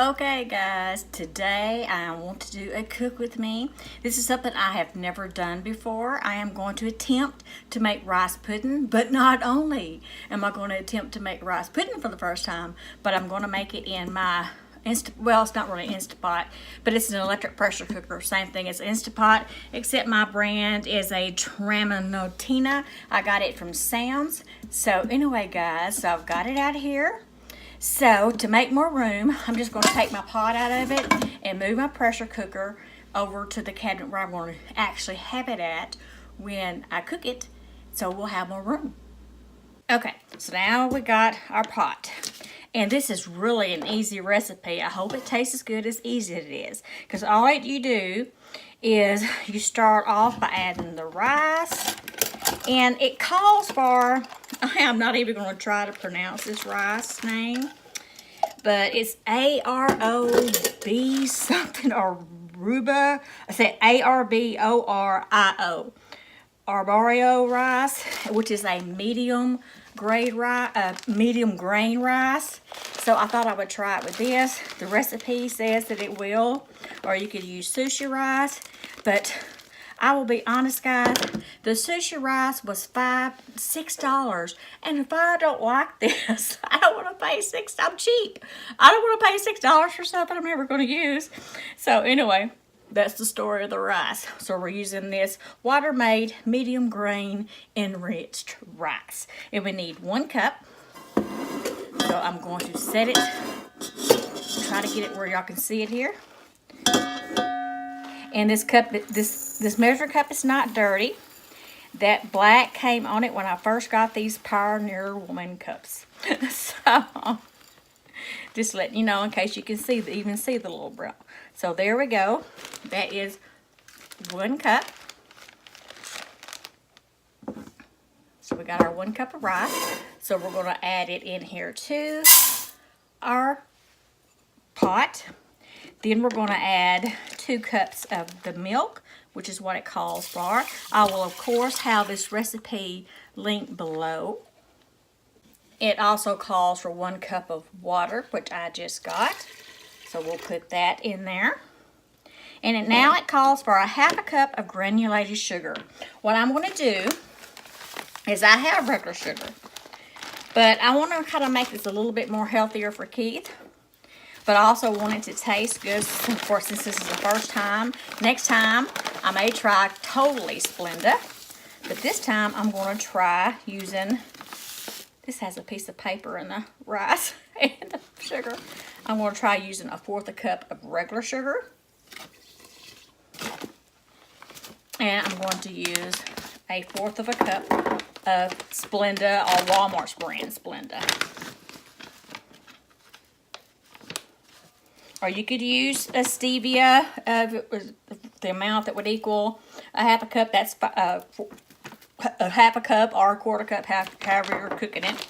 Okay guys, today I want to do a cook with me. This is something I have never done before. I am going to attempt to make rice pudding, but not only am I going to attempt to make rice pudding for the first time, but I'm going to make it in my well, it's not really Instapot, but it's an electric pressure cooker. Same thing as Instapot, except my brand is a Tramontina. I got it from Sam's. So anyway guys, so I've got it out here. So to make more room, I'm just going to take my pot out of it and move my pressure cooker over to the cabinet where I'm going to actually have it at when I cook it, so we'll have more room. Okay, so now we got our pot. And this is really an easy recipe. I hope it tastes as good as easy it is. Because all you do is you start off by adding the rice. And it calls for, I'm not even going to try to pronounce this rice name, but it's A-R-O-B something, or Ruba. I said A-R-B-O-R-I-O. Arborio rice, which is a medium grain rice. So I thought I would try it with this. The recipe says that it will, or you could use sushi rice, but I will be honest guys, the sushi rice was $6, and if I don't like this, I don't want to pay $6. I'm cheap. I don't want to pay $6 for something I'm never going to use. So anyway, that's the story of the rice. So we're using this water-made medium grain enriched rice, and we need 1 cup. So I'm going to set it, try to get it where y'all can see it here. And this cup, this measuring cup is not dirty. That black came on it when I first got these Pioneer Woman cups. So just letting you know in case you can see even see the little brown. So there we go. That is 1 cup. So we got our 1 cup of rice. So we're going to add it in here to our pot. Then we're going to add 2 cups of the milk, which is what it calls for. I will, of course, have this recipe linked below. It also calls for 1 cup of water, which I just got. So we'll put that in there. And now it calls for a 1/2 cup of granulated sugar. What I'm going to do is I have regular sugar, but I want to kind of make this a little bit more healthier for Keith. But I also want it to taste good. Of course, since this is the first time. Next time, I may try totally Splenda. But this time, I'm going to try using, this has a piece of paper in the rice and the sugar. I'm going to try using 1/4 cup of regular sugar. And I'm going to use 1/4 cup of Splenda, or Walmart's brand Splenda. Or you could use a stevia, the amount that would equal 1/2 cup. That's 1/2 cup or 1/4 cup, however you're cooking it.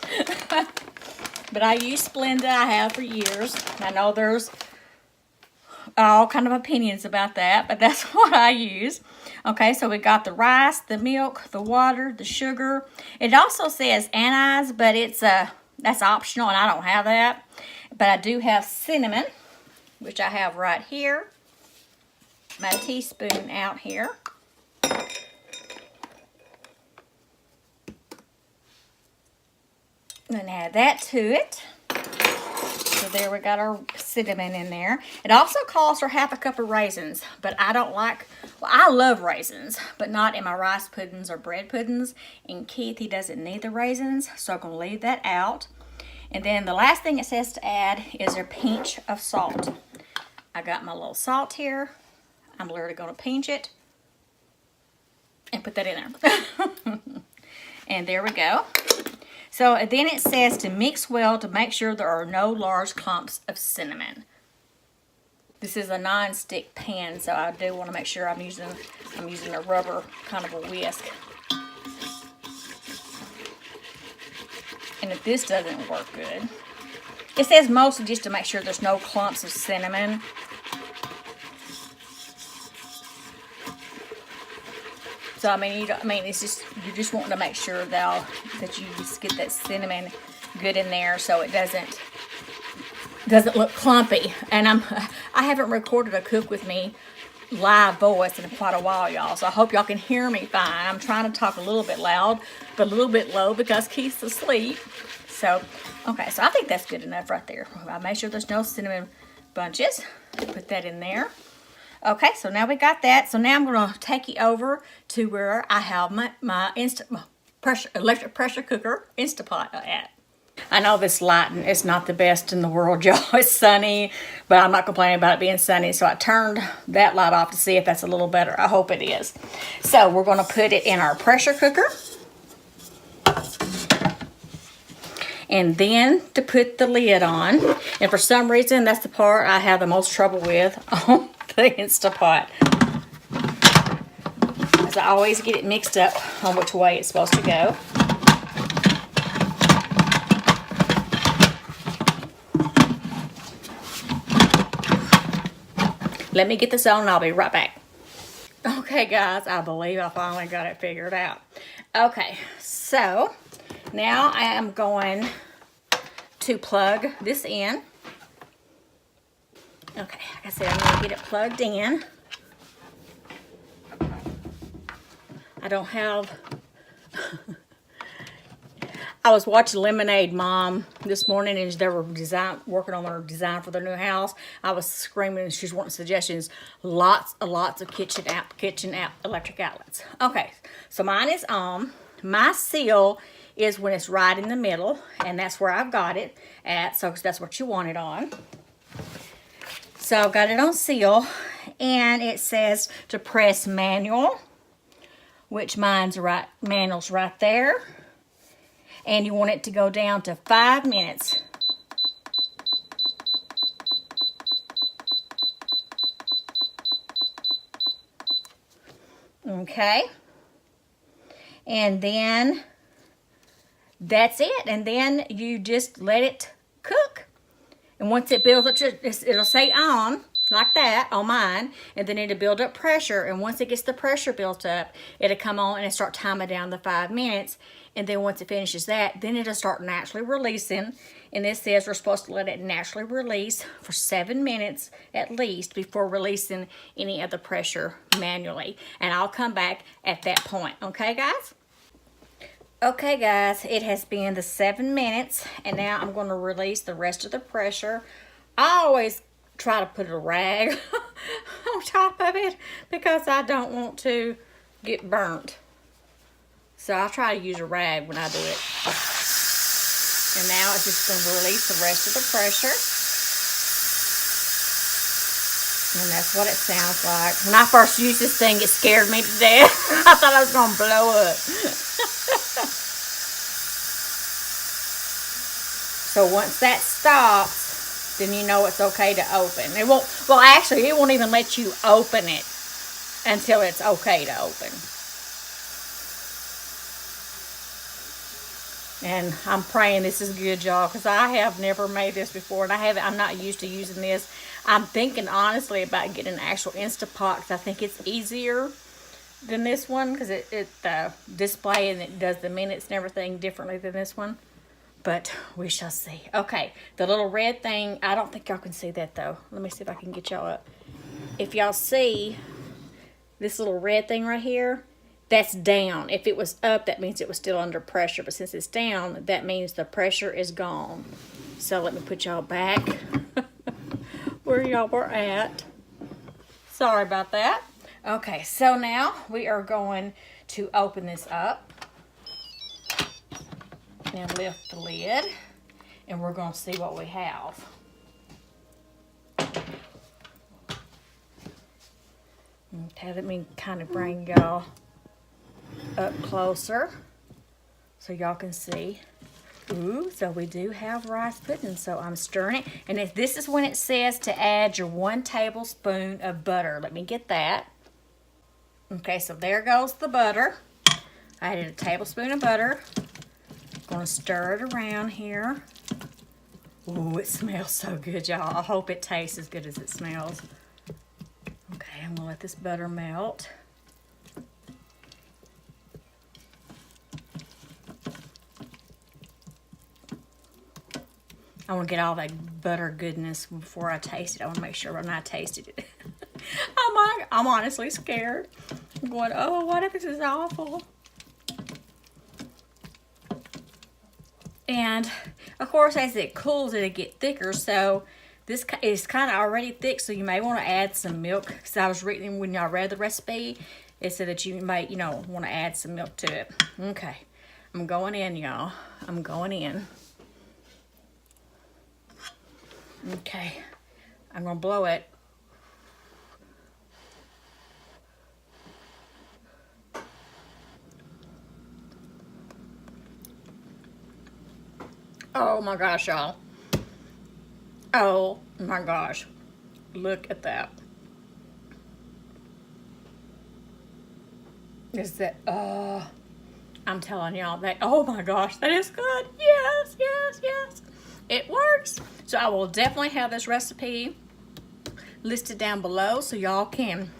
But I use Splenda. I have for years. I know there's all kind of opinions about that, but that's what I use. Okay, so we got the rice, the milk, the water, the sugar. It also says anise, but it's that's optional, and I don't have that. But I do have cinnamon, which I have right here. My teaspoon out here. And add that to it. So there we got our cinnamon in there. It also calls for 1/2 cup of raisins, but I don't like, well, I love raisins, but not in my rice puddings or bread puddings. And Keith, he doesn't need the raisins, so I'm going to leave that out. And then the last thing it says to add is a pinch of salt. I got my little salt here. I'm literally going to pinch it and put that in there. And there we go. So then it says to mix well to make sure there are no large clumps of cinnamon. This is a non-stick pan, so I do want to make sure I'm using a rubber kind of a whisk. And if this doesn't work good, it says mostly just to make sure there's no clumps of cinnamon. So I mean, it's just, you just want to make sure that you just get that cinnamon good in there, so it doesn't doesn't look clumpy. And I haven't recorded a cook with me live voice in quite a while, y'all. So I hope y'all can hear me fine. I'm trying to talk a little bit loud, but a little bit low because Keith's asleep. So, okay, so I think that's good enough right there. I make sure there's no cinnamon bunches. Put that in there. Okay, so now we got that. So now I'm going to take you over to where I have my electric pressure cooker Instapot at. I know this lighting is not the best in the world, y'all. It's sunny, but I'm not complaining about it being sunny. So I turned that light off to see if that's a little better. I hope it is. So we're going to put it in our pressure cooker. And then to put the lid on. And for some reason, that's the part I have the most trouble with on the Instapot. Because I always get it mixed up on which way it's supposed to go. Let me get this on and I'll be right back. Okay, guys, I believe I finally got it figured out. Okay, so now I am going to plug this in. Okay, like I said, I'm going to get it plugged in. I don't have... I was watching Lemonade Mom this morning, and they were working on their design for their new house. I was screaming, and she's wanting suggestions. Lots of kitchen electric outlets. Okay, so mine is on. My seal is when it's right in the middle, and that's where I've got it at. So that's what you want it on. So I've got it on seal, and it says to press manual, which mine's right. Manual's right there. And you want it to go down to 5 minutes. Okay. And then that's it. And then you just let it cook. And once it builds up, it'll say on, like that, on mine. And then it'll build up pressure. And once it gets the pressure built up, it'll come on and start timing down the 5 minutes. And then once it finishes that, then it'll start naturally releasing. And this says we're supposed to let it naturally release for 7 minutes at least before releasing any of the pressure manually. And I'll come back at that point. Okay, guys? Okay, guys, it has been the 7 minutes. And now I'm going to release the rest of the pressure. I always try to put a rag on top of it because I don't want to get burnt. So I'll try to use a rag when I do it. And now it's just going to release the rest of the pressure. And that's what it sounds like. When I first used this thing, it scared me to death. I thought I was going to blow up. So once that stops, then you know it's okay to open. It won't, well, actually, it won't even let you open it until it's okay to open. And I'm praying this is good, y'all, because I have never made this before, and I'm not used to using this. I'm thinking honestly about getting an actual Instapot because I think it's easier than this one because it display and it does the minutes and everything differently than this one. But we shall see. Okay, the little red thing, I don't think y'all can see that though. Let me see if I can get y'all up. If y'all see this little red thing right here, that's down. If it was up, that means it was still under pressure. But since it's down, that means the pressure is gone. So let me put y'all back where y'all were at. Sorry about that. Okay, so now we are going to open this up. And lift the lid. And we're going to see what we have. Okay, let me kind of bring y'all up closer so y'all can see. Ooh, so we do have rice pudding. So I'm stirring it. And if this is when it says to add your 1 tablespoon of butter. Let me get that. Okay, so there goes the butter. I added a tablespoon of butter. Going to stir it around here. Ooh, it smells so good, y'all. I hope it tastes as good as it smells. Okay, I'm going to let this butter melt. I want to get all that butter goodness before I taste it. I want to make sure when I tasted it. I'm honestly scared. I'm going, oh, what if this is awful? And of course, as it cools, it'll get thicker. So this is kind of already thick, so you may want to add some milk. Because I was reading when y'all read the recipe, it said that you might, want to add some milk to it. Okay, I'm going in, y'all. I'm going in. Okay, I'm gonna blow it. Oh my gosh, y'all. Oh my gosh. Look at that. Is that, I'm telling y'all that, oh my gosh, that is good. Yes, yes, yes. It works. So I will definitely have this recipe listed down below so y'all can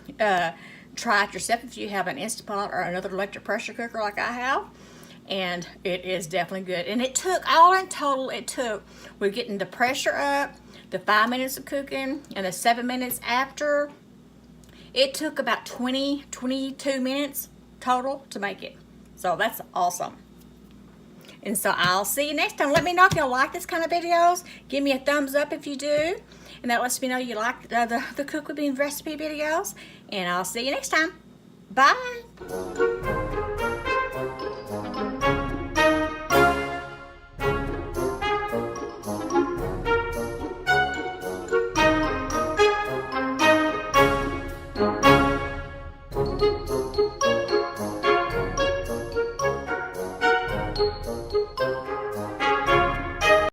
try it yourself if you have an Instapot or another electric pressure cooker like I have. And it is definitely good. And it took, all in total, we're getting the pressure up, the 5 minutes of cooking, and the 7 minutes after. It took about 22 minutes total to make it. So that's awesome. And so I'll see you next time. Let me know if y'all like this kind of videos. Give me a thumbs up if you do. And that lets me know you like the Cook With Me recipe videos. And I'll see you next time. Bye.